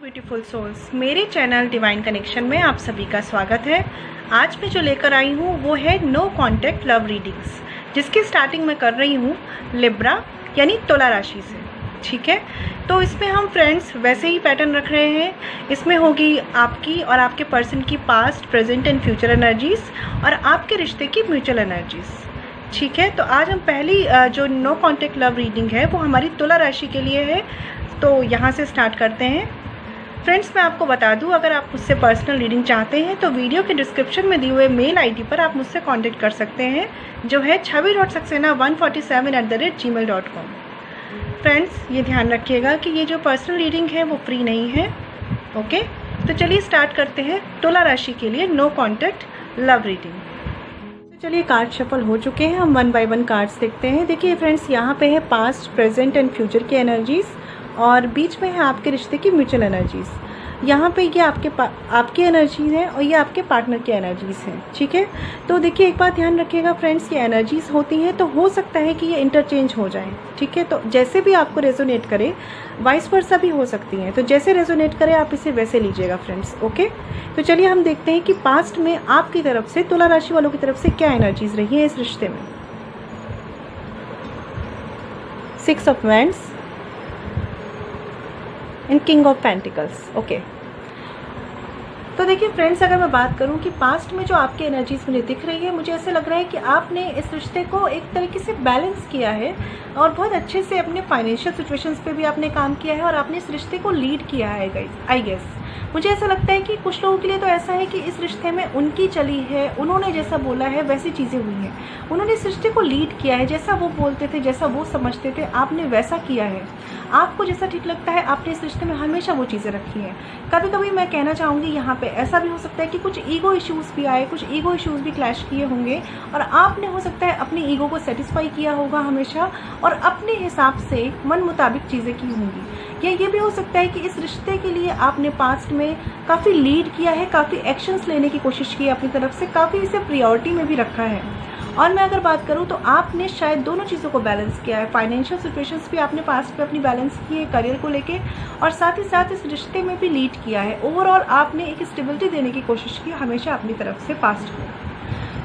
Beautiful souls, मेरे channel divine connection में आप सभी का स्वागत है। आज मैं जो लेकर आई हूँ वो है नो कॉन्टैक्ट लव रीडिंग्स, जिसकी स्टार्टिंग मैं कर रही हूँ लिब्रा यानी तुला राशि से। ठीक है, तो इसमें हम फ्रेंड्स वैसे ही पैटर्न रख रहे हैं। इसमें होगी आपकी और आपके पर्सन की past, present and future energies और आपके रिश्ते की म्यूचुअल एनर्जीज। ठीक है, तो आज हम पहली जो नो कॉन्टैक्ट लव रीडिंग है वो हमारी तुला राशि के लिए है। तो यहाँ से स्टार्ट करते हैं। फ्रेंड्स, मैं आपको बता दूं, अगर आप मुझसे पर्सनल रीडिंग चाहते हैं तो वीडियो के डिस्क्रिप्शन में दिए हुए मेल आईडी पर आप मुझसे कांटेक्ट कर सकते हैं, जो है chavi.saxena147@gmail.com। फ्रेंड्स, ये ध्यान रखिएगा कि ये जो पर्सनल रीडिंग है वो फ्री नहीं है। ओके, तो चलिए स्टार्ट करते हैं तुला राशि के लिए नो कॉन्टैक्ट लव रीडिंग। चलिए, कार्ड शफल हो चुके हैं, हम 1 बाय 1 कार्ड्स देखते हैं। देखिए फ्रेंड्स, यहाँ पे है पास्ट, प्रेजेंट एंड फ्यूचर की एनर्जीज़ और बीच में है आपके रिश्ते की म्यूचुअल एनर्जीज़। यहाँ पे ये आपकी एनर्जीज़ हैं और ये आपके पार्टनर की एनर्जीज़ हैं। ठीक है, तो देखिए एक बात ध्यान रखिएगा फ्रेंड्स, ये एनर्जीज़ होती हैं तो हो सकता है कि ये इंटरचेंज हो जाएं। ठीक है, तो जैसे भी आपको रेजोनेट करे, वाइस वर्सा भी हो सकती हैं, तो जैसे रेजोनेट करे आप इसे वैसे लीजिएगा फ्रेंड्स। ओके, तो चलिए हम देखते हैं कि पास्ट में आपकी तरफ से, तुला राशि वालों की तरफ से क्या एनर्जीज़ रही है इस रिश्ते में। 6 of wands and king of pentacles. Okay, तो देखिए फ्रेंड्स, अगर मैं बात करूं कि पास्ट में जो आपकी एनर्जीज मुझे दिख रही है, मुझे ऐसा लग रहा है कि आपने इस रिश्ते को एक तरीके से बैलेंस किया है और बहुत अच्छे से अपने फाइनेंशियल सिचुएशंस पे भी आपने काम किया है और आपने इस रिश्ते को लीड किया है गाइस। आई गेस मुझे ऐसा लगता है कि कुछ लोगों के लिए तो ऐसा है कि इस रिश्ते में उनकी चली है, उन्होंने जैसा बोला है वैसी चीज़ें हुई हैं, उन्होंने इस रिश्ते को लीड किया है, जैसा वो बोलते थे, जैसा वो समझते थे, आपने वैसा किया है। आपको जैसा ठीक लगता है आपने इस रिश्ते में हमेशा वो चीज़ें रखी हैं। कभी कभी मैं कहना चाहूँगी यहाँ पे ऐसा भी हो सकता है कि कुछ ईगो इश्यूज़ भी आए, कुछ ईगो इश्यूज़ भी क्लैश किए होंगे और आपने हो सकता है अपनी ईगो को सेटिस्फाई किया होगा हमेशा और अपने हिसाब से मन मुताबिक चीज़ें की होंगी। या ये भी हो सकता है कि इस रिश्ते के लिए आपने पास्ट में काफ़ी लीड किया है, काफ़ी एक्शंस लेने की कोशिश की है अपनी तरफ से, काफ़ी इसे प्रायोरिटी में भी रखा है। और मैं अगर बात करूं तो आपने शायद दोनों चीज़ों को बैलेंस किया है। फाइनेंशियल सिचुएशंस भी आपने पास्ट में अपनी बैलेंस की है करियर को लेके और साथ ही साथ इस रिश्ते में भी लीड किया है। ओवरऑल आपने एक स्टेबिलिटी देने की कोशिश की हमेशा अपनी तरफ से पास्ट को।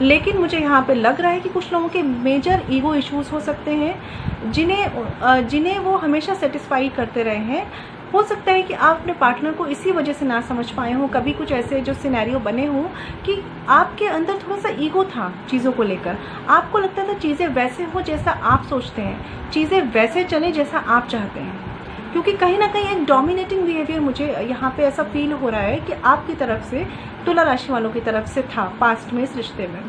लेकिन मुझे यहाँ पे लग रहा है कि कुछ लोगों के मेजर ईगो इश्यूज़ हो सकते हैं जिन्हें वो हमेशा सेटिस्फाई करते रहे हैं। हो सकता है कि आप अपने पार्टनर को इसी वजह से ना समझ पाए हों। कभी कुछ ऐसे जो सिनेरियो बने हों कि आपके अंदर थोड़ा सा ईगो था चीज़ों को लेकर, आपको लगता था चीज़ें वैसे हो जैसा आप सोचते हैं, चीज़ें वैसे चले जैसा आप चाहते हैं, क्योंकि कहीं ना कहीं एक डोमिनेटिंग बिहेवियर मुझे यहाँ पे ऐसा फील हो रहा है कि आपकी तरफ से, तुला राशि वालों की तरफ से था पास्ट में इस रिश्ते में।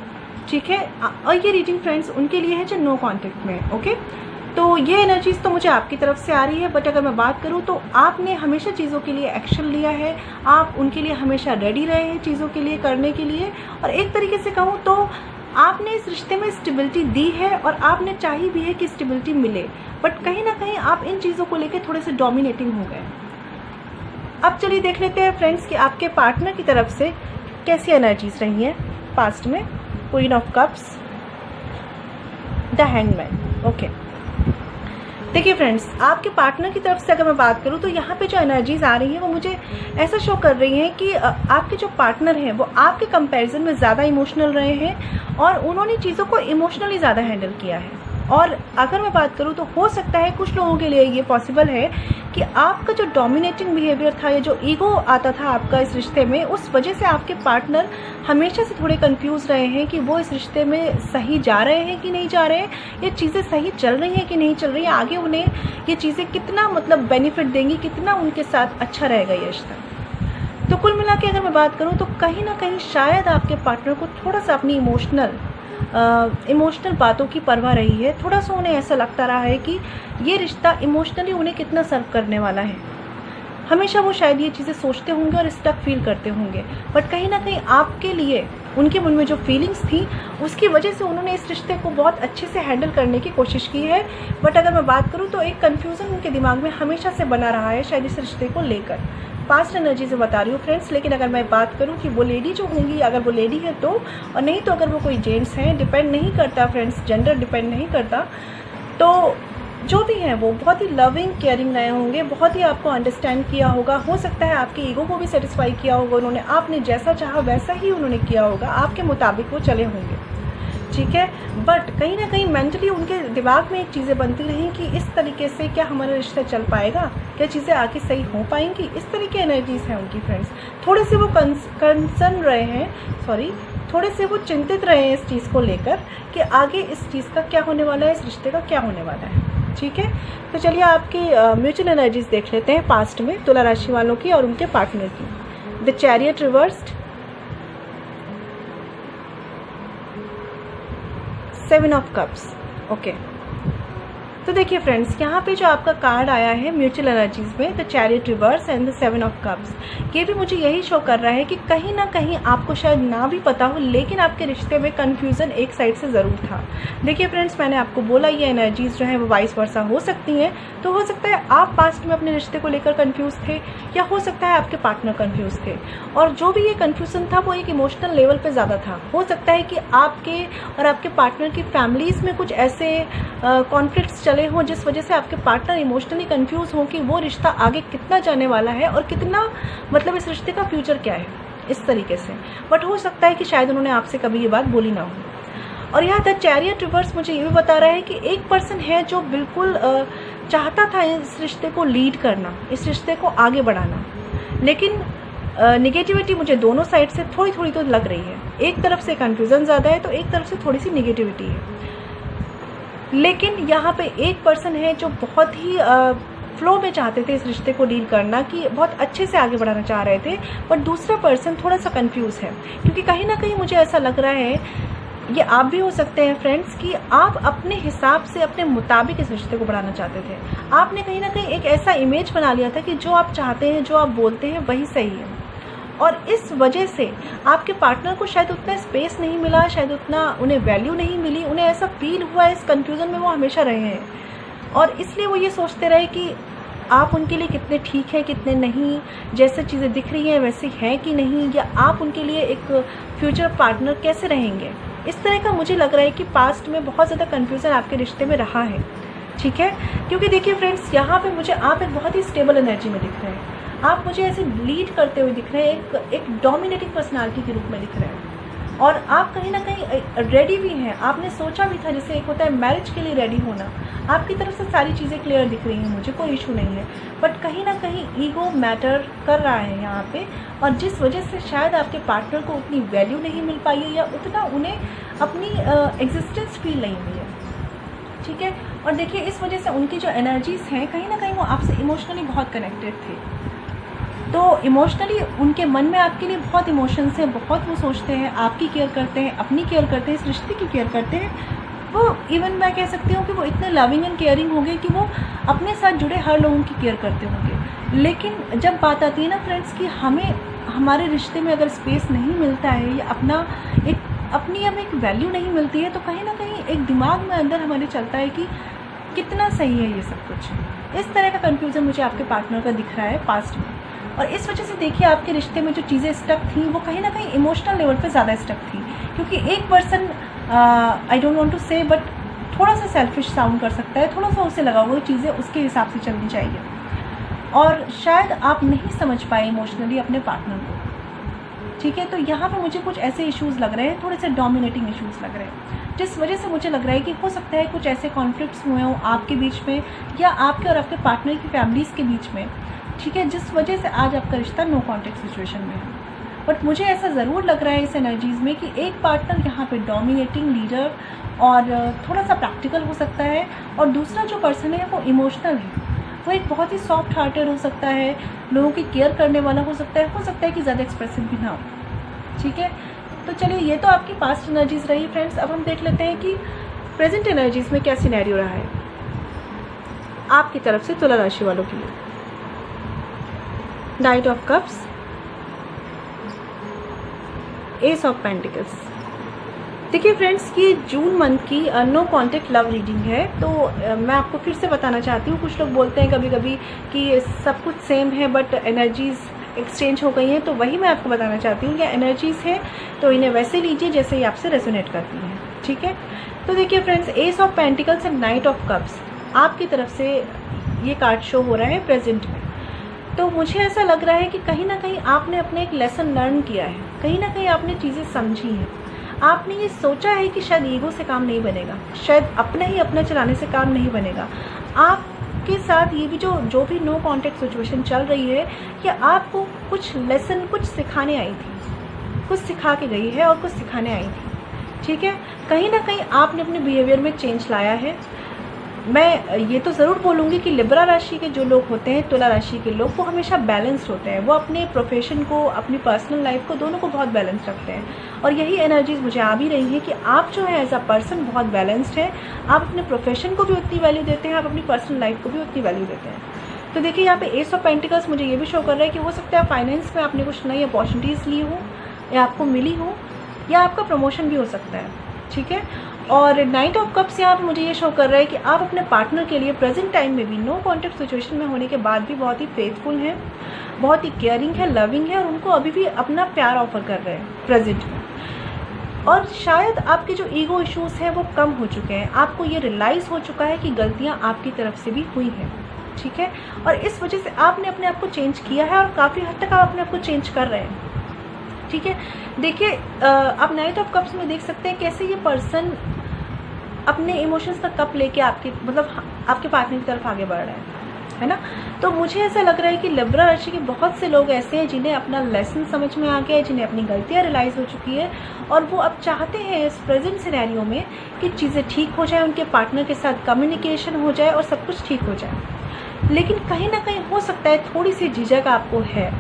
ठीक है, और ये रीडिंग फ्रेंड्स उनके लिए है जो नो कॉन्टेक्ट में। ओके, तो ये एनर्जीज तो मुझे आपकी तरफ से आ रही है, बट अगर मैं बात करूँ तो आपने हमेशा चीज़ों के लिए एक्शन लिया है, आप उनके लिए हमेशा रेडी रहे हैं चीज़ों के लिए करने के लिए, और एक तरीके से कहूँ तो आपने इस रिश्ते में स्टेबिलिटी दी है और आपने चाही भी है कि स्टेबिलिटी मिले, बट कहीं ना कहीं आप इन चीज़ों को लेकर थोड़े से डोमिनेटिंग हो गए। अब चलिए देख लेते हैं फ्रेंड्स कि आपके पार्टनर की तरफ से कैसी एनर्जीज रही हैं पास्ट में। Queen of cups, the hangman. Okay, देखिए फ्रेंड्स, आपके पार्टनर की तरफ से अगर मैं बात करूं तो यहाँ पे जो एनर्जीज आ रही हैं वो मुझे ऐसा शो कर रही हैं कि आपके जो पार्टनर हैं वो आपके कंपैरिजन में ज़्यादा इमोशनल रहे हैं और उन्होंने चीज़ों को इमोशनली ज़्यादा हैंडल किया है। और अगर मैं बात करूं तो हो सकता है कुछ लोगों के लिए ये पॉसिबल है कि आपका जो डोमिनेटिंग बिहेवियर था या जो ईगो आता था आपका इस रिश्ते में, उस वजह से आपके पार्टनर हमेशा से थोड़े कंफ्यूज रहे हैं कि वो इस रिश्ते में सही जा रहे हैं कि नहीं जा रहे हैं, ये चीज़ें सही चल रही हैं कि नहीं चल रही हैं, आगे उन्हें ये चीज़ें कितना मतलब बेनिफिट देंगी, कितना उनके साथ अच्छा रहेगा ये रिश्ता। तो कुल मिला के अगर मैं बात करूँ तो कहीं ना कहीं शायद आपके पार्टनर को थोड़ा सा अपनी इमोशनल बातों की परवाह रही है। थोड़ा सा उन्हें ऐसा लगता रहा है कि ये रिश्ता इमोशनली उन्हें कितना सर्व करने वाला है। हमेशा वो शायद ये चीज़ें सोचते होंगे और स्टक फील करते होंगे, बट कहीं ना कहीं आपके लिए उनके मन में जो फीलिंग्स थी उसकी वजह से उन्होंने इस रिश्ते को बहुत अच्छे से हैंडल करने की कोशिश की है। बट अगर मैं बात करूँ तो एक कन्फ्यूज़न उनके दिमाग में हमेशा से बना रहा है शायद इस रिश्ते को लेकर। पास्ट एनर्जी से बता रही हूँ फ्रेंड्स, लेकिन अगर मैं बात करूँ कि वो लेडी जो होंगी, अगर वो लेडी है तो, और नहीं तो अगर वो कोई जेंट्स हैं, डिपेंड नहीं करता फ्रेंड्स, जेंडर डिपेंड नहीं करता, तो जो भी हैं वो बहुत ही लविंग केयरिंग रहे होंगे, बहुत ही आपको अंडरस्टैंड किया होगा। हो सकता है आपके ईगो को भी सेटिस्फाई किया होगा उन्होंने, आपने जैसा चाहा वैसा ही उन्होंने किया होगा, आपके मुताबिक वो चले होंगे, ठीक है। बट कहीं ना कहीं मेंटली उनके दिमाग में एक चीज़ें बनती रहीं कि इस तरीके से क्या हमारा रिश्ता चल पाएगा, क्या चीज़ें आगे सही हो पाएंगी। इस तरह की एनर्जीज हैं उनकी फ्रेंड्स। थोड़े से वो कंसर्न रहे हैं, सॉरी, थोड़े से वो चिंतित रहे हैं इस चीज़ को लेकर कि आगे इस चीज़ का क्या होने वाला है, इस रिश्ते का क्या होने वाला है, ठीक है। तो चलिए आपकी म्यूचुअल एनर्जीज देख लेते हैं पास्ट में तुला राशि वालों की और उनके पार्टनर की। The chariot reversed, 7 of cups, okay. तो देखिए फ्रेंड्स, यहाँ पे जो आपका कार्ड आया है म्यूचुअल एनर्जीज में, the chariot reverse and the 7 of cups, ये भी मुझे यही शो कर रहा है कि कहीं ना कहीं आपको शायद ना भी पता हो, लेकिन आपके रिश्ते में कन्फ्यूज़न एक साइड से ज़रूर था। देखिए फ्रेंड्स, मैंने आपको बोला ये एनर्जीज जो है वो वाइस वर्सा हो सकती हैं। तो हो सकता है आप पास्ट में अपने रिश्ते को लेकर कन्फ्यूज़ थे, या हो सकता है आपके पार्टनर कन्फ्यूज़ थे, और जो भी ये कन्फ्यूज़न था वो एक इमोशनल लेवल पर ज़्यादा था। हो सकता है कि आपके और आपके पार्टनर की फैमिलीज़ में कुछ ऐसे कॉन्फ्लिक्ट्स चले हों जिस वजह से आपके पार्टनर इमोशनली कंफ्यूज हो कि वो रिश्ता आगे कितना जाने वाला है और कितना, मतलब इस रिश्ते का फ्यूचर क्या है, इस तरीके से। बट हो सकता है कि शायद उन्होंने आपसे कभी ये बात बोली ना हो। और यहाँ द चैरियट रिवर्स मुझे ये भी बता रहा है कि एक पर्सन है जो बिल्कुल चाहता था इस रिश्ते को लीड करना, इस रिश्ते को आगे बढ़ाना, लेकिन निगेटिविटी मुझे दोनों साइड से थोड़ी थोड़ी तो लग रही है। एक तरफ से कन्फ्यूज़न ज़्यादा है तो एक तरफ से थोड़ी सी निगेटिविटी है। लेकिन यहाँ पे एक पर्सन है जो बहुत ही फ्लो में चाहते थे इस रिश्ते को डील करना, कि बहुत अच्छे से आगे बढ़ाना चाह रहे थे, बट दूसरा पर्सन थोड़ा सा कंफ्यूज है। क्योंकि कहीं ना कहीं मुझे ऐसा लग रहा है, ये आप भी हो सकते हैं फ्रेंड्स, कि आप अपने हिसाब से, अपने मुताबिक इस रिश्ते को बढ़ाना चाहते थे। आपने कहीं ना कहीं एक ऐसा इमेज बना लिया था कि जो आप चाहते हैं, जो आप बोलते हैं वही सही है, और इस वजह से आपके पार्टनर को शायद उतना स्पेस नहीं मिला, शायद उतना उन्हें वैल्यू नहीं मिली। उन्हें ऐसा फील हुआ, इस कंफ्यूजन में वो हमेशा रहे हैं, और इसलिए वो ये सोचते रहे कि आप उनके लिए कितने ठीक हैं, कितने नहीं, जैसे चीज़ें दिख रही हैं वैसे हैं कि नहीं, या आप उनके लिए एक फ्यूचर पार्टनर कैसे रहेंगे। इस तरह का मुझे लग रहा है कि पास्ट में बहुत ज़्यादा कन्फ्यूज़न आपके रिश्ते में रहा है, ठीक है। क्योंकि देखिए फ्रेंड्स, यहाँ पे मुझे आप एक बहुत ही स्टेबल एनर्जी में दिख रहे हैं। आप मुझे ऐसे लीड करते हुए दिख रहे हैं, एक डोमिनेटिंग पर्सनालिटी के रूप में दिख रहे हैं, और आप कहीं ना कहीं रेडी भी हैं। आपने सोचा भी था, जैसे एक होता है मैरिज के लिए रेडी होना, आपकी तरफ से सारी चीज़ें क्लियर दिख रही हैं, मुझे कोई इशू नहीं है। बट कहीं ना कहीं ईगो मैटर कर रहा है यहाँ पे, और जिस वजह से शायद आपके पार्टनर को उतनी वैल्यू नहीं मिल पाई है, या उतना उन्हें अपनी एग्जिस्टेंस फील नहीं हुई है, ठीक है। और देखिए, इस वजह से उनकी जो एनर्जीज़ हैं, कहीं ना कहीं वो आपसे इमोशनली बहुत कनेक्टेड थे। तो इमोशनली उनके मन में आपके लिए बहुत इमोशंस हैं, बहुत वो सोचते हैं, आपकी केयर करते हैं, अपनी केयर करते हैं, इस रिश्ते की केयर करते हैं। वो इवन मैं कह सकती हूँ कि वो इतने लविंग एंड केयरिंग होंगे कि वो अपने साथ जुड़े हर लोगों की केयर करते होंगे। लेकिन जब बात आती है ना फ्रेंड्स कि हमें हमारे रिश्ते में अगर स्पेस नहीं मिलता है, या अपनी हमें एक वैल्यू नहीं मिलती है, तो कहीं ना कहीं एक दिमाग में अंदर हमारे चलता है कि कितना सही है ये सब कुछ। इस तरह का कन्फ्यूज़न मुझे आपके पार्टनर का दिख रहा है पास्ट में, और इस वजह से देखिए आपके रिश्ते में जो चीज़ें स्टक थी वो कहीं ना कहीं इमोशनल लेवल पे ज़्यादा स्टक थी। क्योंकि एक person, I don't want to say, but थोड़ा सा सेल्फिश साउंड कर सकता है, थोड़ा सा उसे लगा हुआ चीज़ें उसके हिसाब से चलनी चाहिए, और शायद आप नहीं समझ पाए इमोशनली अपने पार्टनर को, ठीक है। तो यहाँ पे मुझे कुछ ऐसे इश्यूज़ लग रहे हैं, थोड़े से डोमिनेटिंग इश्यूज़ लग रहे हैं, जिस वजह से मुझे लग रहा है कि हो सकता है कुछ ऐसे कॉन्फ्लिक्ट्स हुए हों आपके बीच में, या आपके और आपके पार्टनर की फैमिलीज़ के बीच में, ठीक है, जिस वजह से आज आपका रिश्ता नो कॉन्टेक्ट सिचुएशन में है। बट मुझे ऐसा ज़रूर लग रहा है इस एनर्जीज़ में कि एक पार्टनर यहाँ पे डोमिनेटिंग लीडर और थोड़ा सा प्रैक्टिकल हो सकता है, और दूसरा जो पर्सन है वो इमोशनल है, वो एक बहुत ही सॉफ्ट हार्टेड हो सकता है, लोगों की केयर करने वाला हो सकता है कि ज़्यादा एक्सप्रेसिव भी ना हो, ठीक है। तो चलिए, ये तो आपकी पास्ट एनर्जीज़ रही फ्रेंड्स। अब हम देख लेते हैं कि प्रेजेंट एनर्जीज़ में क्या सिनेरियो रहा है आपकी तरफ से तुला राशि वालों के लिए। Night of cups, S of pentacles. देखिए फ्रेंड्स, ये जून मंथ की नो कॉन्टेक्ट लव रीडिंग है। तो मैं आपको फिर से बताना चाहती हूँ, कुछ लोग बोलते हैं कभी कभी कि सब कुछ सेम है बट एनर्जीज़ एक्सचेंज हो गई हैं, तो वही मैं आपको बताना चाहती हूँ। ये एनर्जीज़ हैं तो इन्हें वैसे लीजिए जैसे ही आपसे रेजोनेट करती हैं, ठीक है। तो देखिए friends, S of pentacles and night of cups, आपकी तरफ से ये कार्ड शो हो रहा है प्रेजेंट में। तो मुझे ऐसा लग रहा है कि कहीं ना कहीं आपने अपने एक लेसन लर्न किया है, कहीं ना कहीं आपने चीज़ें समझी हैं। आपने ये सोचा है कि शायद ईगो से काम नहीं बनेगा, शायद अपना चलाने से काम नहीं बनेगा। आपके साथ ये भी जो भी नो कॉन्टेक्ट सिचुएशन चल रही है, ये आपको कुछ लेसन, कुछ सिखाने आई थी, कुछ सिखा के गई है और कुछ सिखाने आई थी। ठीक है, कहीं ना कहीं आपने अपने बिहेवियर में चेंज लाया है। मैं ये तो ज़रूर बोलूँगी कि लिब्रा राशि के जो लोग होते हैं, तुला राशि के लोग, वो हमेशा बैलेंस्ड होते हैं। वो अपने प्रोफेशन को, अपनी पर्सनल लाइफ को, दोनों को बहुत बैलेंस रखते हैं। और यही एनर्जीज मुझे आ भी रही हैं कि आप जो है एज अ पर्सन बहुत बैलेंस्ड है। आप अपने प्रोफेशन को भी उतनी वैल्यू देते हैं, आप अपनी पर्सनल लाइफ को भी उतनी वैल्यू देते हैं। तो देखिए यहाँ पे एस ऑफ पेंटिकल्स मुझे ये भी शो कर रहा है कि हो सकता है फाइनेंस में आपने कुछ नई अपॉर्चुनिटीज़ ली हो या आपको मिली हो, या आपका प्रमोशन भी हो सकता है। ठीक है, और नाइट ऑफ कप्स यहाँ पे मुझे ये शो कर रहा है कि आप अपने पार्टनर के लिए प्रेजेंट टाइम में भी, नो कॉन्टेक्ट सिचुएशन में होने के बाद भी, बहुत ही फेथफुल हैं, बहुत ही केयरिंग है, लविंग है, और उनको अभी भी अपना प्यार ऑफर कर रहे हैं प्रेजेंट में। और शायद आपके जो ईगो इश्यूज हैं वो कम हो चुके हैं। आपको ये रियलाइज़ हो चुका है कि गलतियाँ आपकी तरफ से भी हुई हैं। ठीक है, और इस वजह से आपने अपने आप को चेंज किया है और काफ़ी हद तक आप अपने आप को चेंज कर रहे हैं। ठीक है, देखिए आप नाइट ऑफ कप्स में देख सकते हैं कैसे ये पर्सन अपने इमोशंस का कप लेके आपके आपके पार्टनर की तरफ आगे बढ़ रहा है ना। तो मुझे ऐसा लग रहा है कि लिब्रा राशि के बहुत से लोग ऐसे हैं जिन्हें अपना लेसन समझ में आ गया है, जिन्हें अपनी गलतियाँ रियलाइज़ हो चुकी है, और वो अब चाहते हैं इस प्रेजेंट सिनेरियो में कि चीज़ें ठीक हो जाए, उनके पार्टनर के साथ कम्युनिकेशन हो जाए और सब कुछ ठीक हो जाए। लेकिन कहीं ना कहीं हो सकता है थोड़ी सी झिझक आपको है,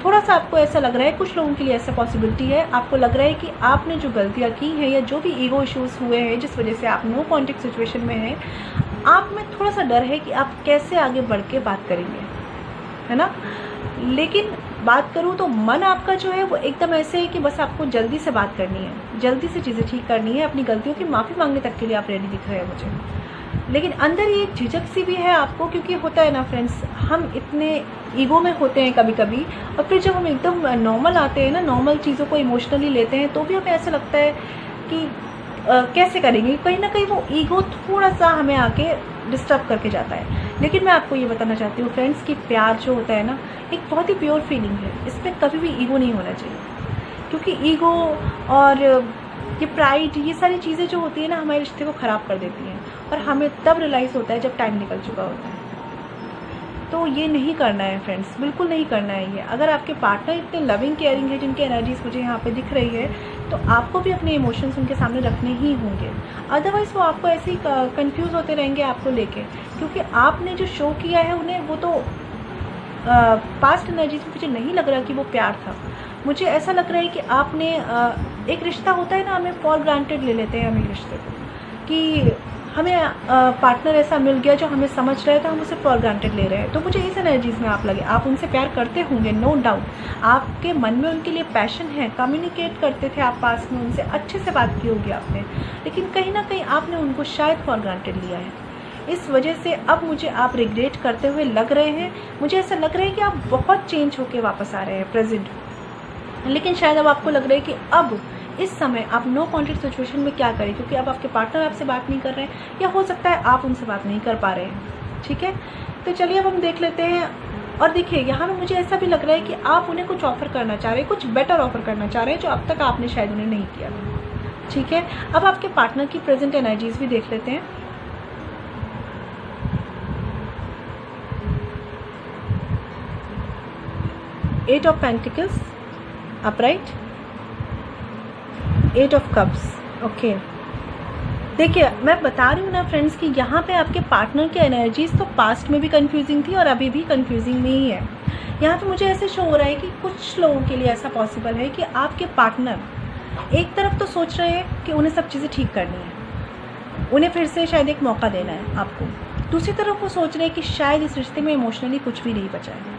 थोड़ा सा आपको ऐसा लग रहा है, कुछ लोगों के लिए ऐसा पॉसिबिलिटी है, आपको लग रहा है कि आपने जो गलतियाँ की हैं या जो भी ईगो इश्यूज़ हुए हैं जिस वजह से आप नो कॉन्टेक्ट सिचुएशन में हैं, आप में थोड़ा सा डर है कि आप कैसे आगे बढ़ के बात करेंगे, है ना। लेकिन बात करूँ तो मन आपका जो है वो एकदम ऐसे है कि बस आपको जल्दी से बात करनी है, जल्दी से चीज़ें ठीक करनी है, अपनी गलतियों की माफ़ी मांगने तक के लिए आप रेडी दिख रहे हैं मुझे। लेकिन अंदर ये झिझक सी भी है आपको, क्योंकि होता है ना फ्रेंड्स, हम इतने ईगो में होते हैं कभी कभी, और फिर जब हम एकदम नॉर्मल आते हैं ना, नॉर्मल चीज़ों को इमोशनली लेते हैं, तो भी हमें ऐसा लगता है कि कैसे करेंगे। कहीं ना कहीं वो ईगो थोड़ा सा हमें आके डिस्टर्ब करके जाता है। लेकिन मैं आपको ये बताना चाहती हूँ फ्रेंड्स कि प्यार जो होता है ना, एक बहुत ही प्योर फीलिंग है, इसमें कभी भी ईगो नहीं होना चाहिए। क्योंकि ईगो और ये प्राइड, ये सारी चीज़ें जो होती है ना, हमारे रिश्ते को ख़राब कर देती हैं, और हमें तब रियलाइज़ होता है जब टाइम निकल चुका होता है। तो ये नहीं करना है फ्रेंड्स, बिल्कुल नहीं करना है ये। अगर आपके पार्टनर इतने लविंग केयरिंग है, जिनकी एनर्जीज मुझे यहाँ पे दिख रही है, तो आपको भी अपने इमोशंस उनके सामने रखने ही होंगे। अदरवाइज़ वो आपको ऐसे ही कंफ्यूज होते रहेंगे आपको लेके, क्योंकि आपने जो शो किया है उन्हें, वो तो पास्ट एनर्जीज में मुझे नहीं लग रहा कि वो प्यार था। मुझे ऐसा लग रहा है कि आपने एक रिश्ता होता है ना, हमें फॉर ग्रांटेड ले लेते हैं हम एक रिश्ते को, कि हमें पार्टनर ऐसा मिल गया जो हमें समझ रहा है, तो हम उसे फॉर ग्रांटेड ले रहे हैं। तो मुझे इस एनर्जीज़ में आप लगे, आप उनसे प्यार करते होंगे, नो डाउट, आपके मन में उनके लिए पैशन है, कम्युनिकेट करते थे आप पास में, उनसे अच्छे से बात की होगी आपने, लेकिन कहीं ना कहीं आपने उनको शायद फॉर ग्रांटेड लिया है। इस वजह से अब मुझे आप रिग्रेट करते हुए लग रहे हैं। मुझे ऐसा लग रहा है कि आप बहुत चेंज होके वापस आ रहे हैं प्रेजेंट, लेकिन शायद अब आपको लग रहा है कि अब इस समय आप नो कॉन्टेक्ट सिचुएशन में क्या करें, क्योंकि अब आपके पार्टनर आपसे बात नहीं कर रहे हैं, या हो सकता है आप उनसे बात नहीं कर पा रहे हैं। ठीक है, तो चलिए अब हम देख लेते हैं। और देखिए यहाँ पे मुझे ऐसा भी लग रहा है कि आप उन्हें कुछ ऑफ़र करना चाह रहे हैं, कुछ बेटर ऑफ़र करना चाह रहे हैं, जो अब तक आपने शायद उन्हें नहीं किया। ठीक है, अब आपके पार्टनर की प्रेजेंट एनर्जीज भी देख लेते हैं। Eight of pentacles upright, eight of cups. Okay, देखिए मैं बता रही हूँ ना फ्रेंड्स कि यहाँ पे आपके पार्टनर की एनर्जीज तो पास्ट में भी कंफ्यूजिंग थी और अभी भी कंफ्यूजिंग में ही है। यहाँ पे मुझे ऐसे शो हो रहा है कि कुछ लोगों के लिए ऐसा पॉसिबल है कि आपके पार्टनर एक तरफ तो सोच रहे हैं कि उन्हें सब चीज़ें ठीक करनी है, उन्हें फिर से शायद एक मौका देना है आपको, दूसरी तरफ वो सोच रहे हैं कि शायद इस रिश्ते में इमोशनली कुछ भी नहीं बचा है।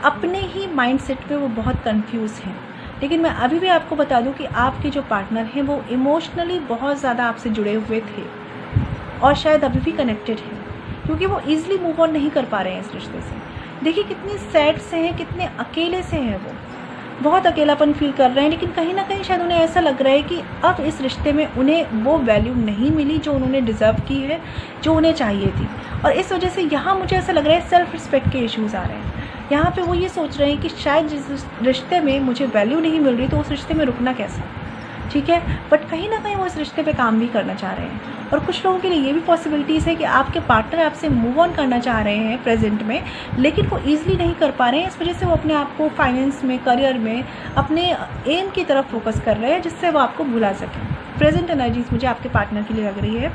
अपने ही माइंड सेट पर वो बहुत कन्फ्यूज़ हैं। लेकिन मैं अभी भी आपको बता दूं कि आपके जो पार्टनर हैं वो इमोशनली बहुत ज़्यादा आपसे जुड़े हुए थे और शायद अभी भी कनेक्टेड हैं, क्योंकि वो ईज़िली मूव ऑन नहीं कर पा रहे हैं इस रिश्ते से। देखिए कितनी सैड से हैं, कितने अकेले से हैं वो। बहुत अकेलापन फील कर रहे हैं, लेकिन कहीं ना कहीं शायद उन्हें ऐसा लग रहा है कि अब इस रिश्ते में उन्हें वो वैल्यू नहीं मिली जो उन्होंने डिज़र्व की है, जो उन्हें चाहिए थी। और इस वजह से यहाँ मुझे ऐसा लग रहा है सेल्फ़ रिस्पेक्ट के इश्यूज़ आ रहे हैं। यहाँ पे वो ये सोच रहे हैं कि शायद जिस रिश्ते में मुझे वैल्यू नहीं मिल रही तो उस रिश्ते में रुकना कैसा, ठीक है। बट कहीं ना कहीं वो इस रिश्ते पे काम भी करना चाह रहे हैं। और कुछ लोगों के लिए ये भी पॉसिबिलिटीज़ है कि आपके पार्टनर आपसे मूव ऑन करना चाह रहे हैं प्रेजेंट में, लेकिन वो ईजिली नहीं कर पा रहे हैं। इस वजह से वो अपने आप को फाइनेंस में, करियर में, अपने एम की तरफ फोकस कर रहे हैं, जिससे वो आपको भुला सकें। प्रेजेंट एनर्जीज मुझे आपके पार्टनर के लिए लग रही है।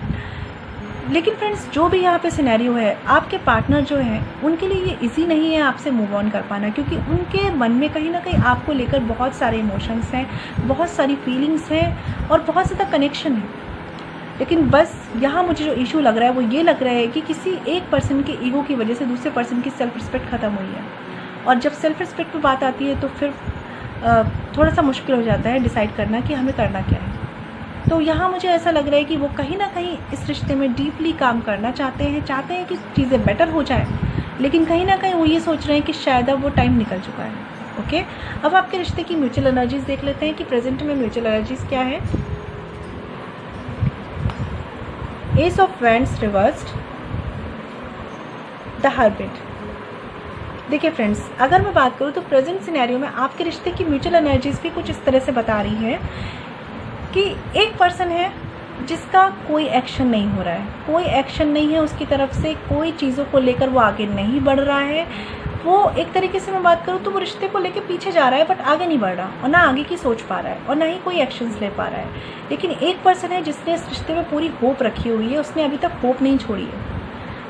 लेकिन फ्रेंड्स, जो भी यहाँ पे सिनेरियो है, आपके पार्टनर जो हैं उनके लिए ये इजी नहीं है आपसे मूव ऑन कर पाना, क्योंकि उनके मन में कहीं ना कहीं आपको लेकर बहुत सारे इमोशंस हैं, बहुत सारी फीलिंग्स हैं और बहुत ज़्यादा कनेक्शन है। लेकिन बस यहाँ मुझे जो इशू लग रहा है वो ये लग रहा है कि किसी एक पर्सन के ईगो की वजह से दूसरे पर्सन की सेल्फ रिस्पेक्ट ख़त्म हुई है। और जब सेल्फ रिस्पेक्ट पर बात आती है तो फिर थोड़ा सा मुश्किल हो जाता है डिसाइड करना कि हमें करना क्या है। तो यहाँ मुझे ऐसा लग रहा है कि वो कहीं ना कहीं इस रिश्ते में डीपली काम करना चाहते हैं कि चीज़ें बेटर हो जाए, लेकिन कहीं ना कहीं वो ये सोच रहे हैं कि शायद अब वो टाइम निकल चुका है। ओके, अब आपके रिश्ते की म्यूचुअल एनर्जीज देख लेते हैं कि प्रेजेंट में म्यूचुअल एनर्जीज क्या है। S of wands reversed, the hermit. देखिए फ्रेंड्स, अगर मैं बात करूँ तो प्रेजेंट सिनेरियो में आपके रिश्ते की म्यूचुअल एनर्जीज भी कुछ इस तरह से बता रही है कि एक पर्सन है जिसका कोई एक्शन नहीं हो रहा है, कोई एक्शन नहीं है उसकी तरफ से, कोई चीज़ों को लेकर वो आगे नहीं बढ़ रहा है। वो एक तरीके से मैं बात करूँ तो वो रिश्ते को लेकर पीछे जा रहा है, बट आगे नहीं बढ़ रहा, और ना आगे की सोच पा रहा है और ना ही कोई एक्शंस ले पा रहा है। लेकिन एक पर्सन है जिसने इस रिश्ते में पूरी होप रखी हुई है, उसने अभी तक होप नहीं छोड़ी है,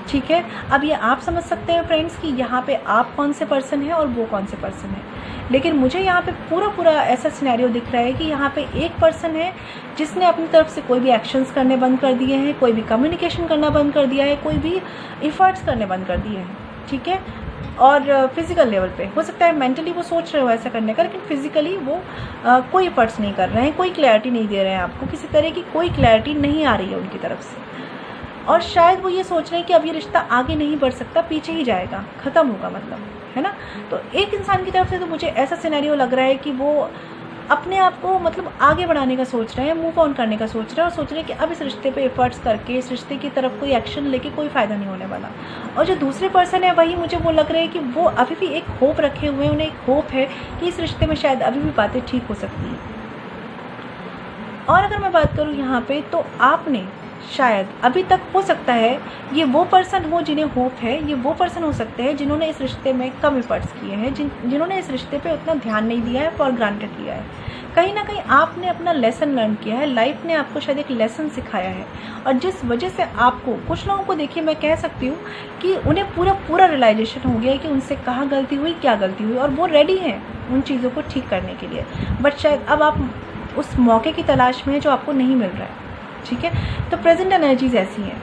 ठीक है। अब ये आप समझ सकते हैं फ्रेंड्स कि यहाँ पे आप कौन से पर्सन हैं और वो कौन से पर्सन है। लेकिन मुझे यहाँ पे पूरा ऐसा सिनेरियो दिख रहा है कि यहाँ पे एक पर्सन है जिसने अपनी तरफ से कोई भी एक्शंस करने बंद कर दिए हैं, कोई भी कम्युनिकेशन करना बंद कर दिया है, कोई भी इफ़र्ट्स करने बंद कर दिए हैं, ठीक है। और फिजिकल लेवल पे हो सकता है मेंटली वो सोच रहे हो ऐसा करने का, लेकिन फिजिकली वो कोई इफ़र्ट्स नहीं कर रहे हैं, कोई क्लैरिटी नहीं दे रहे हैं आपको, किसी तरह की कोई क्लैरिटी नहीं आ रही है उनकी तरफ से। और शायद वो ये सोच रहे हैं कि अब ये रिश्ता आगे नहीं बढ़ सकता, पीछे ही जाएगा, ख़त्म होगा, मतलब, है ना। तो एक इंसान की तरफ से तो मुझे ऐसा सिनेरियो लग रहा है कि वो अपने आप को मतलब आगे बढ़ाने का सोच रहे हैं, मूव ऑन करने का सोच रहे हैं, और सोच रहे हैं कि अब इस रिश्ते पे एफर्ट्स करके इस रिश्ते की तरफ कोई एक्शन लेके कोई फ़ायदा नहीं होने वाला। और जो दूसरे पर्सन है वही मुझे वो लग रहा है कि वो अभी भी एक होप रखे हुए हैं, उन्हें एक होप है कि इस रिश्ते में शायद अभी भी बातें ठीक हो सकती हैं। और अगर मैं बात करूँ यहाँ पे, तो आपने शायद अभी तक, हो सकता है ये वो पर्सन हो जिन्हें होप है, ये वो पर्सन हो सकते हैं जिन्होंने इस रिश्ते में कम एफर्ट्स किए हैं, जिन्होंने इस रिश्ते पे उतना ध्यान नहीं दिया है, फॉर ग्रांटेड लिया है। कहीं ना कहीं आपने अपना लेसन लर्न किया है, लाइफ ने आपको शायद एक लेसन सिखाया है, और जिस वजह से आपको, कुछ लोगों को देखिए मैं कह सकती हूँ कि उन्हें पूरा रियलाइजेशन हो गया है कि उनसे कहाँ गलती हुई, क्या गलती हुई, और वो रेडी हैं उन चीज़ों को ठीक करने के लिए। बट शायद अब आप उस मौके की तलाश में है जो आपको नहीं मिल रहा है, ठीक है। तो प्रेजेंट एनर्जीज ऐसी हैं।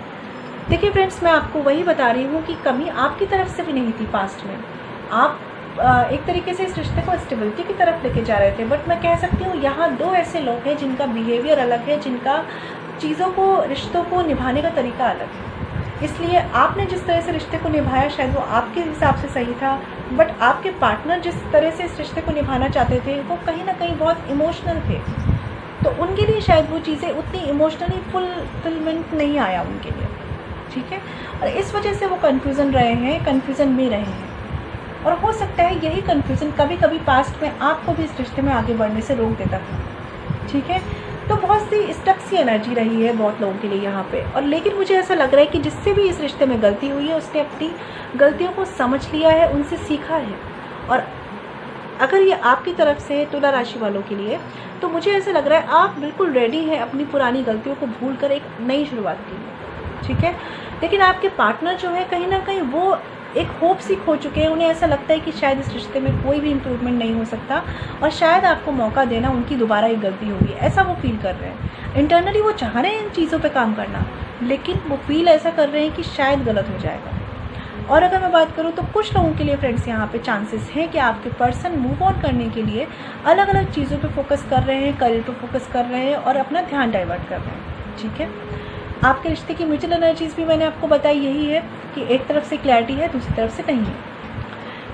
देखिए फ्रेंड्स, मैं आपको वही बता रही हूँ कि कमी आपकी तरफ से भी नहीं थी पास्ट में। आप एक तरीके से इस रिश्ते को स्टेबिलिटी की तरफ लेके जा रहे थे, बट मैं कह सकती हूँ यहाँ दो ऐसे लोग हैं जिनका बिहेवियर अलग है, जिनका चीज़ों को, रिश्तों को निभाने का तरीका अलग है। इसलिए आपने जिस तरह से रिश्ते को निभाया शायद वो आपके हिसाब से सही था, बट आपके पार्टनर जिस तरह से इस रिश्ते को निभाना चाहते थे वो कहीं ना कहीं बहुत इमोशनल थे, तो उनके लिए शायद वो चीज़ें उतनी इमोशनली फुलफिलमेंट नहीं आया उनके लिए, ठीक है। और इस वजह से वो कन्फ्यूज़न में रहे हैं, और हो सकता है यही कन्फ्यूज़न कभी कभी पास्ट में आपको भी इस रिश्ते में आगे बढ़ने से रोक देता था, ठीक है। तो बहुत सी स्टक सी एनर्जी रही है बहुत लोगों के लिए यहाँ पे। और लेकिन मुझे ऐसा लग रहा है कि जिससे भी इस रिश्ते में गलती हुई है उसने अपनी गलतियों को समझ लिया है, उनसे सीखा है। और अगर ये आपकी तरफ से है तुला राशि वालों के लिए, तो मुझे ऐसा लग रहा है आप बिल्कुल रेडी हैं अपनी पुरानी गलतियों को भूल कर एक नई शुरुआत के लिए, ठीक है। लेकिन आपके पार्टनर जो है कहीं ना कहीं वो एक होप सी खो चुके हैं, उन्हें ऐसा लगता है कि शायद इस रिश्ते में कोई भी इम्प्रूवमेंट नहीं हो सकता, और शायद आपको मौका देना उनकी दोबारा एक गलती होगी, ऐसा वो फील कर रहे हैं। इंटरनली वो चाह रहे हैं इन चीज़ों पे काम करना, लेकिन वो फील ऐसा कर रहे हैं कि शायद गलत हो जाएगा। और अगर मैं बात करूँ तो कुछ लोगों के लिए फ्रेंड्स यहाँ पे चांसेस हैं कि आपके पर्सन मूव ऑन करने के लिए अलग अलग चीज़ों पे फोकस कर रहे हैं, करियर पे फोकस कर रहे हैं और अपना ध्यान डाइवर्ट कर रहे हैं, ठीक है। आपके रिश्ते की म्यूचुअल एनर्जीज भी मैंने आपको बताई यही है कि एक तरफ से क्लैरिटी है, दूसरी तरफ से नहीं है।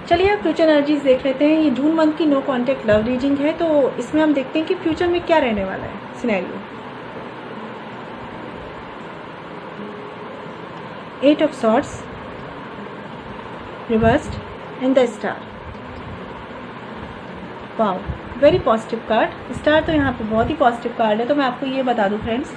चलिए अब फ्यूचर एनर्जीज देख लेते हैं। ये जून मंथ की नो कॉन्टैक्ट लव रीडिंग है, तो इसमें हम देखते हैं कि फ्यूचर में क्या रहने वाला है scenario. 8 of swords reversed and the star. Wow, very positive card. Star तो यहाँ पे बहुत ही पॉजिटिव कार्ड है। तो मैं आपको ये बता दूँ फ्रेंड्स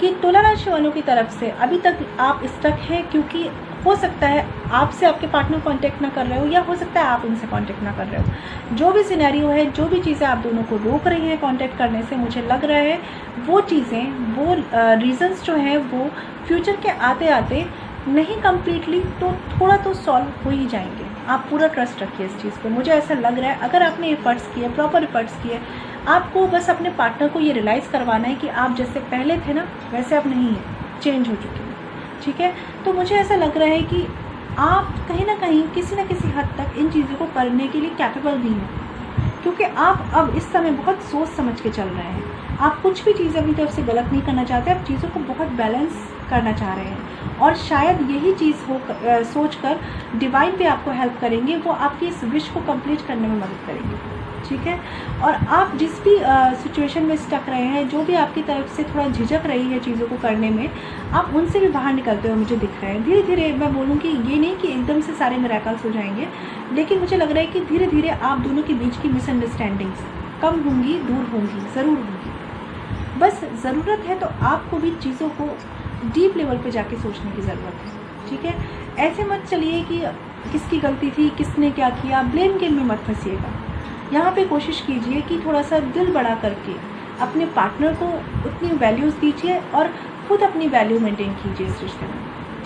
कि तुला राशि वालों की तरफ से अभी तक आप स्टक हैं, क्योंकि हो सकता है आपसे आपके पार्टनर कांटेक्ट ना कर रहे हो, या हो सकता है आप उनसे कांटेक्ट ना कर रहे हो। जो भी सिनेरियो है, जो भी चीज़ें आप दोनों को रोक रही हैं कांटेक्ट करने से, मुझे लग रहा है वो चीज़ें, वो रीजंस जो हैं वो फ्यूचर के आते आते नहीं कम्प्लीटली तो थोड़ा तो सॉल्व हो ही जाएंगे। आप पूरा ट्रस्ट रखिए इस चीज़ पे। मुझे ऐसा लग रहा है अगर आपने एफर्ट्स किए, प्रॉपर एफर्ट्स किए, आपको बस अपने पार्टनर को ये रियलाइज़ करवाना है कि आप जैसे पहले थे ना वैसे आप नहीं हैं, चेंज हो चुके हैं। ठीक है, तो मुझे ऐसा लग रहा है कि आप कहीं ना कहीं किसी न किसी हद तक इन चीज़ों को करने के लिए कैपेबल भी हैं, क्योंकि आप अब इस समय बहुत सोच समझ के चल रहे हैं। आप कुछ भी चीज़ अपनी तरफ से गलत नहीं करना चाहते, आप चीज़ों को बहुत बैलेंस करना चाह रहे हैं, और शायद यही चीज़ हो सोचकर डिवाइन भी आपको हेल्प करेंगे, वो आपकी इस विश को कंप्लीट करने में मदद करेंगे। ठीक है, और आप जिस भी सिचुएशन में स्टक रहे हैं, जो भी आपकी तरफ से थोड़ा झिझक रही है चीज़ों को करने में, आप उनसे भी बाहर निकलते हुए मुझे दिख रहे हैं। धीरे धीरे मैं बोलूँगी, ये नहीं कि एकदम से सारे मिरेकल्स हो जाएंगे, लेकिन मुझे लग रहा है कि धीरे धीरे आप दोनों के बीच की मिसअंडरस्टैंडिंग्स कम होंगी, दूर होंगी, ज़रूर होंगी। बस ज़रूरत है तो आपको भी चीज़ों को डीप लेवल पे जाके सोचने की ज़रूरत है। ठीक है, ऐसे मत चलिए कि किसकी गलती थी, किसने क्या किया, ब्लेम गेम में मत फंसिएगा। यहाँ पे कोशिश कीजिए कि थोड़ा सा दिल बड़ा करके अपने पार्टनर को उतनी वैल्यूज़ दीजिए और खुद अपनी वैल्यू मेंटेन कीजिए इस रिश्ते में।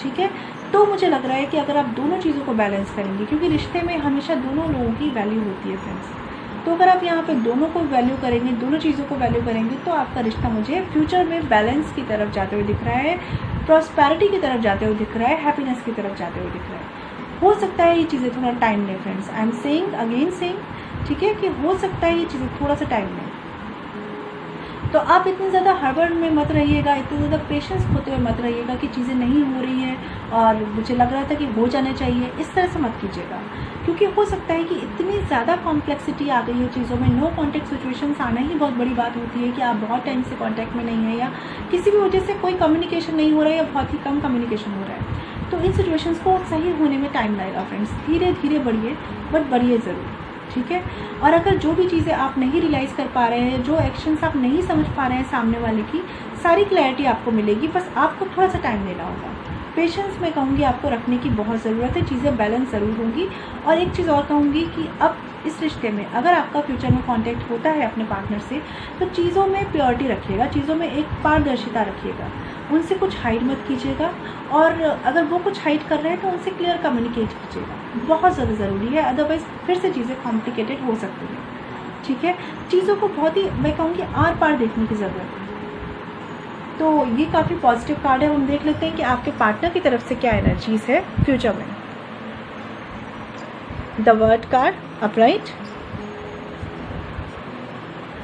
ठीक है, तो मुझे लग रहा है कि अगर आप दोनों चीज़ों को बैलेंस करेंगे, क्योंकि रिश्ते में हमेशा दोनों लोगों की वैल्यू होती है फ्रेंड्स, तो अगर आप यहाँ पे दोनों को वैल्यू करेंगे, दोनों चीज़ों को वैल्यू करेंगे, तो आपका रिश्ता मुझे फ्यूचर में बैलेंस की तरफ जाते हुए दिख रहा है, प्रॉस्पेरिटी की तरफ जाते हुए दिख रहा है, हैप्पीनेस की तरफ जाते हुए दिख रहा है। हो सकता है ये चीज़ें थोड़ा टाइम लें friends, I am saying again saying, ठीक है, कि हो सकता है ये चीज़ें थोड़ा सा टाइम लें। तो आप इतनी ज़्यादा हड़बड़ में मत रहिएगा, इतनी ज़्यादा पेशेंस खोते हुए मत रहिएगा कि चीज़ें नहीं हो रही हैं और मुझे लग रहा था कि हो जाने चाहिए, इस तरह से मत कीजिएगा, क्योंकि हो सकता है कि इतनी ज़्यादा कॉम्प्लेक्सिटी आ गई है चीज़ों में। नो कॉन्टैक्ट सिचुएशंस आना ही बहुत बड़ी बात होती है कि आप बहुत टाइम से कॉन्टैक्ट में नहीं है, या किसी भी वजह से कोई कम्युनिकेशन नहीं हो रहा है, या बहुत ही कम कम्युनिकेशन हो रहा है। तो इन सिचुएशंस को सही होने में टाइम लगेगा फ्रेंड्स। धीरे धीरे बढ़िए, बट बढ़िए ज़रूर। ठीक है, और अगर जो भी चीज़ें आप नहीं रियलाइज़ कर पा रहे हैं, जो एक्शंस आप नहीं समझ पा रहे हैं सामने वाले की, सारी क्लैरिटी आपको मिलेगी। बस आपको थोड़ा सा टाइम लेना होगा। पेशेंस मैं कहूँगी आपको रखने की बहुत ज़रूरत है, चीज़ें बैलेंस ज़रूर होंगी। और एक चीज़ और कहूँगी कि अब इस रिश्ते में अगर आपका फ्यूचर में कांटेक्ट होता है अपने पार्टनर से, तो चीज़ों में प्योरिटी रखिएगा, चीज़ों में एक पारदर्शिता रखिएगा, उनसे कुछ हाइड मत कीजिएगा, और अगर वो कुछ हाइड कर रहे हैं तो उनसे क्लियर कम्युनिकेट कीजिएगा, बहुत ज़्यादा ज़रूरी है। अदरवाइज़ फिर से चीज़ें कॉम्प्लिकेटेड हो सकती हैं। ठीक है, चीज़ों को बहुत ही मैं कहूँगी आर पार देखने की ज़रूरत है। तो ये काफ़ी पॉजिटिव कार्ड है। हम देख लेते हैं कि आपके पार्टनर की तरफ से क्या एनर्जीज है फ्यूचर में। The word card upright,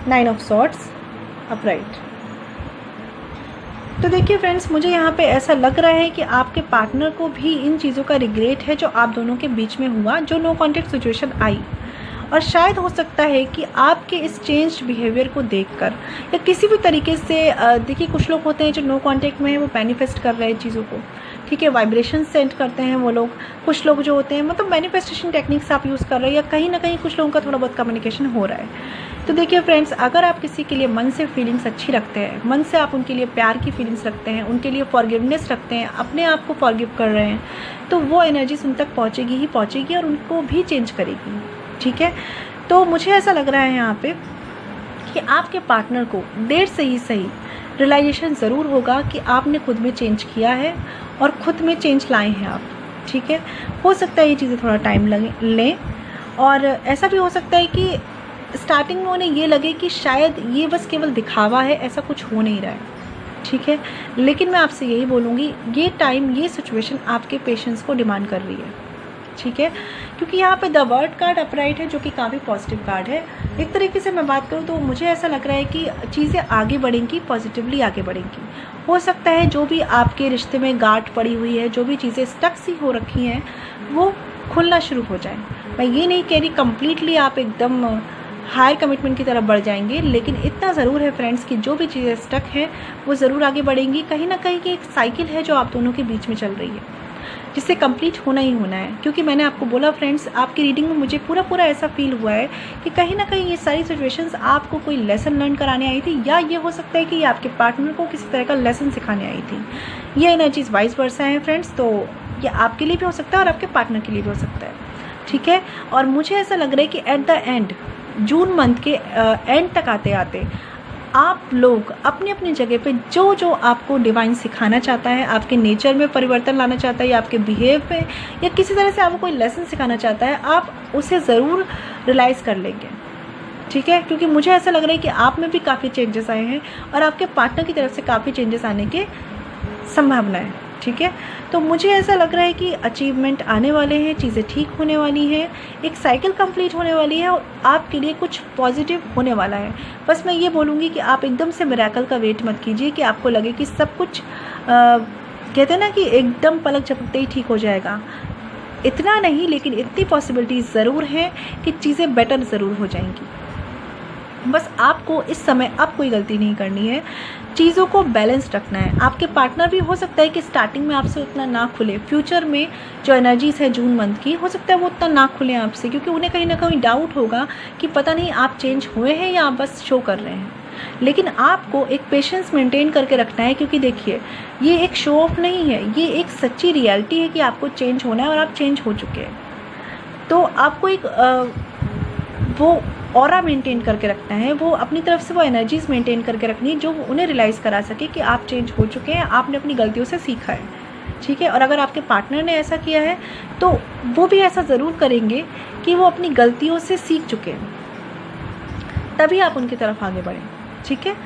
9 of swords upright. तो देखिए फ्रेंड्स, मुझे यहाँ पे ऐसा लग रहा है कि आपके पार्टनर को भी इन चीज़ों का रिग्रेट है जो आप दोनों के बीच में हुआ, जो नो कॉन्टैक्ट सिचुएशन आई। और शायद हो सकता है कि आपके इस चेंज्ड बिहेवियर को देखकर या किसी भी तरीके से देखिए, कुछ लोग होते हैं जो नो कॉन्टैक्ट में है, वो मैनिफेस्ट कर रहे हैं चीज़ों को। ठीक है, वाइब्रेशन सेंड करते हैं वो लोग। कुछ लोग जो होते हैं, मतलब मैनिफेस्टेशन टेक्निक्स आप यूज़ कर रहे हैं, या कहीं ना कहीं कुछ लोगों का थोड़ा बहुत कम्युनिकेशन हो रहा है। तो देखिए फ्रेंड्स, अगर आप किसी के लिए मन से फीलिंग्स अच्छी रखते हैं, मन से आप उनके लिए प्यार की फीलिंग्स रखते हैं, उनके लिए फॉरगिवनेस रखते हैं, अपने आप को फॉरगिव कर रहे हैं, तो वो एनर्जीज उन तक पहुँचेगी ही पहुँचेगी, और उनको भी चेंज करेगी। ठीक है, तो मुझे ऐसा लग रहा है यहाँ पे कि आपके पार्टनर को देर से ही सही रियलाइजेशन ज़रूर होगा कि आपने खुद में चेंज किया है और खुद में चेंज लाए हैं आप। ठीक है, हो सकता है ये चीज़ें थोड़ा टाइम लें, और ऐसा भी हो सकता है कि स्टार्टिंग में उन्हें ये लगे कि शायद ये बस केवल दिखावा है, ऐसा कुछ हो नहीं रहा है। ठीक है, लेकिन मैं आपसे यही बोलूँगी, ये टाइम, ये सिचुएशन आपके पेशेंस को डिमांड कर रही है। ठीक है, क्योंकि यहाँ पे द वर्ड कार्ड अपराइट है, जो कि काफ़ी पॉजिटिव कार्ड है। एक तरीके से मैं बात करूँ तो मुझे ऐसा लग रहा है कि चीज़ें आगे बढ़ेंगी, पॉजिटिवली आगे बढ़ेंगी। हो सकता है जो भी आपके रिश्ते में गांठ पड़ी हुई है, जो भी चीज़ें स्टक सी हो रखी हैं, वो खुलना शुरू हो जाए। मैं ये नहीं कह रही कम्प्लीटली आप एकदम हायर कमिटमेंट की तरफ बढ़ जाएंगे, लेकिन इतना ज़रूर है फ्रेंड्स कि जो भी चीज़ें स्टक हैं वो ज़रूर आगे बढ़ेंगी। कहीं ना कहीं की एक साइकिल है जो आप दोनों के बीच में चल रही है, जिससे कंप्लीट होना ही होना है। क्योंकि मैंने आपको बोला फ्रेंड्स, आपकी रीडिंग में मुझे पूरा ऐसा फील हुआ है कि कहीं ना कहीं ये सारी सिचुएशंस आपको कोई लेसन लर्न कराने आई थी, या ये हो सकता है कि ये आपके पार्टनर को किसी तरह का लेसन सिखाने आई थी। ये एनर्जीज वाइस वर्सा है फ्रेंड्स, तो ये आपके लिए भी हो सकता है और आपके पार्टनर के लिए भी हो सकता है, ठीक है। और मुझे ऐसा लग रहा है कि at the end, June month के एंड तक आते आते आप लोग अपनी अपनी जगह पे जो जो आपको डिवाइन सिखाना चाहता है, आपके नेचर में परिवर्तन लाना चाहता है, या आपके बिहेव में, या किसी तरह से आपको कोई लेसन सिखाना चाहता है, आप उसे ज़रूर रियलाइज़ कर लेंगे, ठीक है। क्योंकि मुझे ऐसा लग रहा है कि आप में भी काफ़ी चेंजेस आए हैं और आपके पार्टनर की तरफ से काफ़ी चेंजेस आने के संभावना है, ठीक है। तो मुझे ऐसा लग रहा है कि अचीवमेंट आने वाले हैं, चीज़ें ठीक होने वाली हैं, एक साइकिल कंप्लीट होने वाली है और आपके लिए कुछ पॉजिटिव होने वाला है। बस मैं ये बोलूँगी कि आप एकदम से मिरेकल का वेट मत कीजिए कि आपको लगे कि सब कुछ कहते हैं ना कि एकदम पलक झपकते ही ठीक हो जाएगा। इतना नहीं, लेकिन इतनी पॉसिबिलिटीज़ ज़रूर हैं कि चीज़ें बेटर ज़रूर हो जाएंगी। बस आपको इस समय अब कोई गलती नहीं करनी है, चीज़ों को बैलेंस रखना है। आपके पार्टनर भी हो सकता है कि स्टार्टिंग में आपसे उतना ना खुले, फ्यूचर में जो एनर्जीज़ है जून मंथ की, हो सकता है वो उतना ना खुले आपसे, क्योंकि उन्हें कहीं ना कहीं डाउट होगा कि पता नहीं आप चेंज हुए हैं या आप बस शो कर रहे हैं। लेकिन आपको एक पेशेंस मेंटेन करके रखना है, क्योंकि देखिए ये एक शो ऑफ नहीं है, ये एक सच्ची रियलिटी है कि आपको चेंज होना है और आप चेंज हो चुके हैं। तो आपको एक वो ऑरा मेंटेन करके रखना है, वो अपनी तरफ से वो एनर्जीज़ मेंटेन करके रखनी है जो उन्हें रियलाइज़ करा सके कि आप चेंज हो चुके हैं, आपने अपनी गलतियों से सीखा है, ठीक है। और अगर आपके पार्टनर ने ऐसा किया है तो वो भी ऐसा ज़रूर करेंगे कि वो अपनी गलतियों से सीख चुके हैं, तभी आप उनकी तरफ आगे बढ़ें, ठीक है।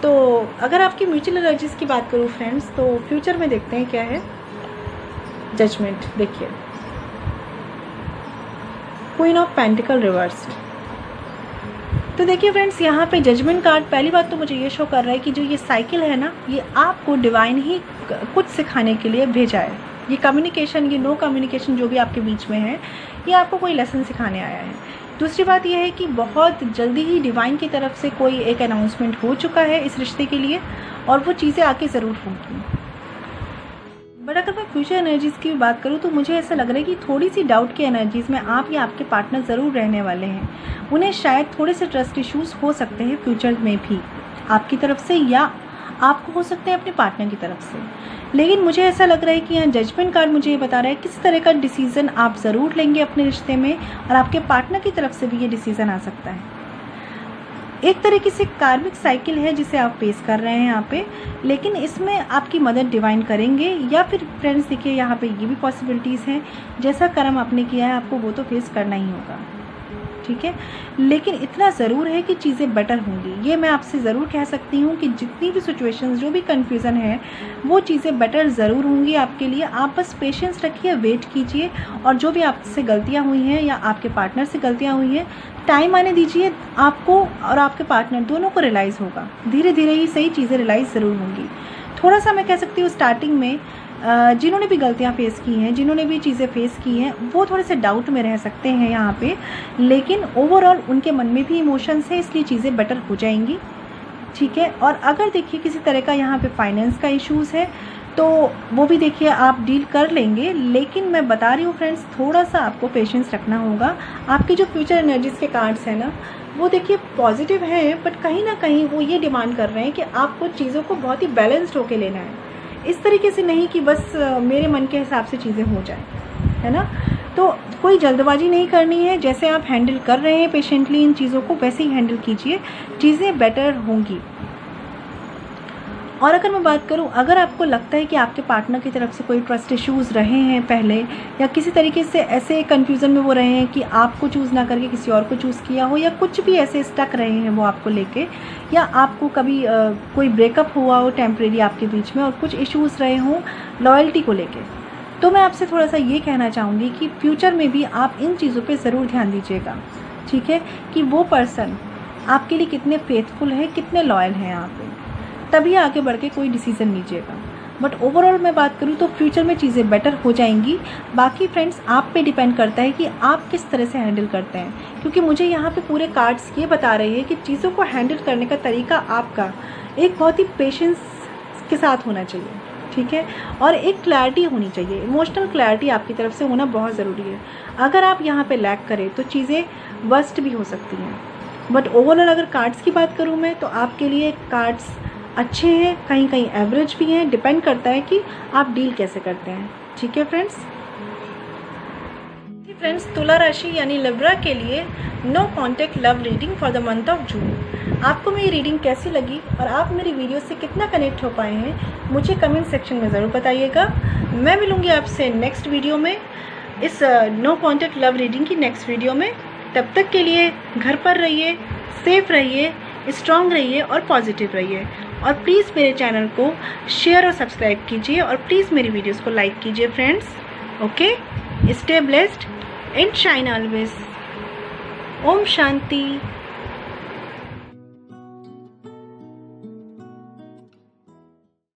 तो अगर आपकी म्यूचुअल एनर्जीज़ की बात करूँ फ्रेंड्स, तो फ्यूचर में देखते हैं क्या है। जजमेंट, देखिए क्वीन ऑफ पेंटिकल रिवर्स। तो देखिए फ्रेंड्स, यहाँ पे जजमेंट कार्ड, पहली बात तो मुझे ये शो कर रहा है कि जो ये साइकिल है ना, ये आपको डिवाइन ही कुछ सिखाने के लिए भेजा है। ये कम्युनिकेशन, ये नो कम्युनिकेशन जो भी आपके बीच में है, ये आपको कोई लेसन सिखाने आया है। दूसरी बात यह है कि बहुत जल्दी ही डिवाइन की तरफ से कोई एक अनाउंसमेंट हो चुका है इस रिश्ते के लिए, और वो चीज़ें आके ज़रूर होंगी। बट अगर मैं फ्यूचर एनर्जीज़ की भी बात करूँ तो मुझे ऐसा लग रहा है कि थोड़ी सी डाउट की एनर्जीज़ में आप या आपके पार्टनर ज़रूर रहने वाले हैं। उन्हें शायद थोड़े से ट्रस्ट इश्यूज़ हो सकते हैं फ्यूचर में भी, आपकी तरफ से या आपको हो सकते हैं अपने पार्टनर की तरफ से। लेकिन मुझे ऐसा लग रहा है कि यहाँ जजमेंट कार्ड मुझे ये बता रहा है किस तरह का डिसीज़न आप ज़रूर लेंगे अपने रिश्ते में, और आपके पार्टनर की तरफ से भी ये डिसीज़न आ सकता है। एक तरीके से कार्मिक साइकिल है जिसे आप फेस कर रहे हैं यहाँ पे, लेकिन इसमें आपकी मदद डिवाइन करेंगे, या फिर फ्रेंड्स देखिए यहाँ पे ये भी पॉसिबिलिटीज़ हैं, जैसा कर्म आपने किया है आपको वो तो फेस करना ही होगा, ठीक है। लेकिन इतना ज़रूर है कि चीज़ें बेटर होंगी, ये मैं आपसे ज़रूर कह सकती हूँ कि जितनी भी सिचुएशंस, जो भी कन्फ्यूज़न है, वो चीज़ें बेटर ज़रूर होंगी आपके लिए। आप बस पेशेंस रखिए, वेट कीजिए, और जो भी आपसे गलतियाँ हुई हैं या आपके पार्टनर से गलतियाँ हुई हैं, टाइम आने दीजिए, आपको और आपके पार्टनर दोनों को रियलाइज़ होगा। धीरे धीरे ही सही चीज़ें रियलाइज़ ज़रूर होंगी। थोड़ा सा मैं कह सकती हूँ स्टार्टिंग में जिन्होंने भी गलतियाँ फेस की हैं, जिन्होंने भी चीज़ें फेस की हैं, वो थोड़े से डाउट में रह सकते हैं यहाँ पे, लेकिन ओवरऑल उनके मन में भी इमोशंस है, इसलिए चीज़ें बेटर हो जाएंगी, ठीक है। और अगर देखिए किसी तरह का यहाँ पे फाइनेंस का इश्यूज़ है तो वो भी देखिए आप डील कर लेंगे, लेकिन मैं बता रही हूँ फ्रेंड्स, थोड़ा सा आपको पेशेंस रखना होगा। आपके जो फ्यूचर एनर्जीज़ के कार्ड्स हैं ना, वो देखिए पॉजिटिव हैं, बट कहीं ना कहीं वो ये डिमांड कर रहे हैं कि आपको चीज़ों को बहुत ही बैलेंस्ड होकर लेना है, इस तरीके से नहीं कि बस मेरे मन के हिसाब से चीज़ें हो जाएं, है ना। तो कोई जल्दबाजी नहीं करनी है, जैसे आप हैंडल कर रहे हैं पेशेंटली इन चीज़ों को, वैसे ही हैंडल कीजिए, चीज़ें बेटर होंगी। और अगर मैं बात करूं, अगर आपको लगता है कि आपके पार्टनर की तरफ से कोई ट्रस्ट इश्यूज़ रहे हैं पहले, या किसी तरीके से ऐसे कन्फ्यूज़न में वो रहे हैं कि आपको चूज़ ना करके किसी और को चूज़ किया हो, या कुछ भी ऐसे स्टक रहे हैं वो आपको लेके, या आपको कभी कोई ब्रेकअप हुआ हो टेम्परेरी आपके बीच में और कुछ इश्यूज़ रहे हों लॉयल्टी को लेके, तो मैं आपसे थोड़ा सा ये कहना चाहूँगी कि फ्यूचर में भी आप इन चीज़ों पर ज़रूर ध्यान दीजिएगा, ठीक है, कि वो पर्सन आपके लिए कितने फेथफुल है, कितने लॉयल हैं आप, तभी आगे बढ़ के कोई डिसीज़न लीजिएगा। बट ओवरऑल मैं बात करूँ तो फ्यूचर में चीज़ें बेटर हो जाएंगी। बाकी फ्रेंड्स आप पे डिपेंड करता है कि आप किस तरह से हैंडल करते हैं, क्योंकि मुझे यहाँ पे पूरे कार्ड्स ये बता रहे हैं कि चीज़ों को हैंडल करने का तरीका आपका एक बहुत ही पेशेंस के साथ होना चाहिए, ठीक है, और एक क्लैरिटी होनी चाहिए। इमोशनल क्लैरिटी आपकी तरफ से होना बहुत ज़रूरी है। अगर आप यहाँ पे लैक करें तो चीज़ें वर्स्ट भी हो सकती हैं। बट ओवरऑल अगर कार्ड्स की बात करूँ मैं तो आपके लिए कार्ड्स अच्छे हैं, कहीं कहीं एवरेज भी हैं, डिपेंड करता है कि आप डील कैसे करते हैं। ठीक है फ्रेंड्स, तुला राशि यानी लिब्रा के लिए no contact love reading for the month of June. आपको मेरी रीडिंग कैसी लगी और आप मेरी वीडियो से कितना कनेक्ट हो पाए हैं मुझे कमेंट सेक्शन में ज़रूर बताइएगा। मैं मिलूँगी आपसे नेक्स्ट वीडियो में, इस नो कॉन्टैक्ट लव रीडिंग की नेक्स्ट वीडियो में। तब तक के लिए घर पर रहिए, सेफ रहिए, स्ट्रांग रहिए और पॉजिटिव रहिए। और प्लीज़ मेरे चैनल को शेयर और सब्सक्राइब कीजिए और प्लीज़ मेरी वीडियोस को लाइक कीजिए friends. Okay, stay blessed and shine always. ओम शांति।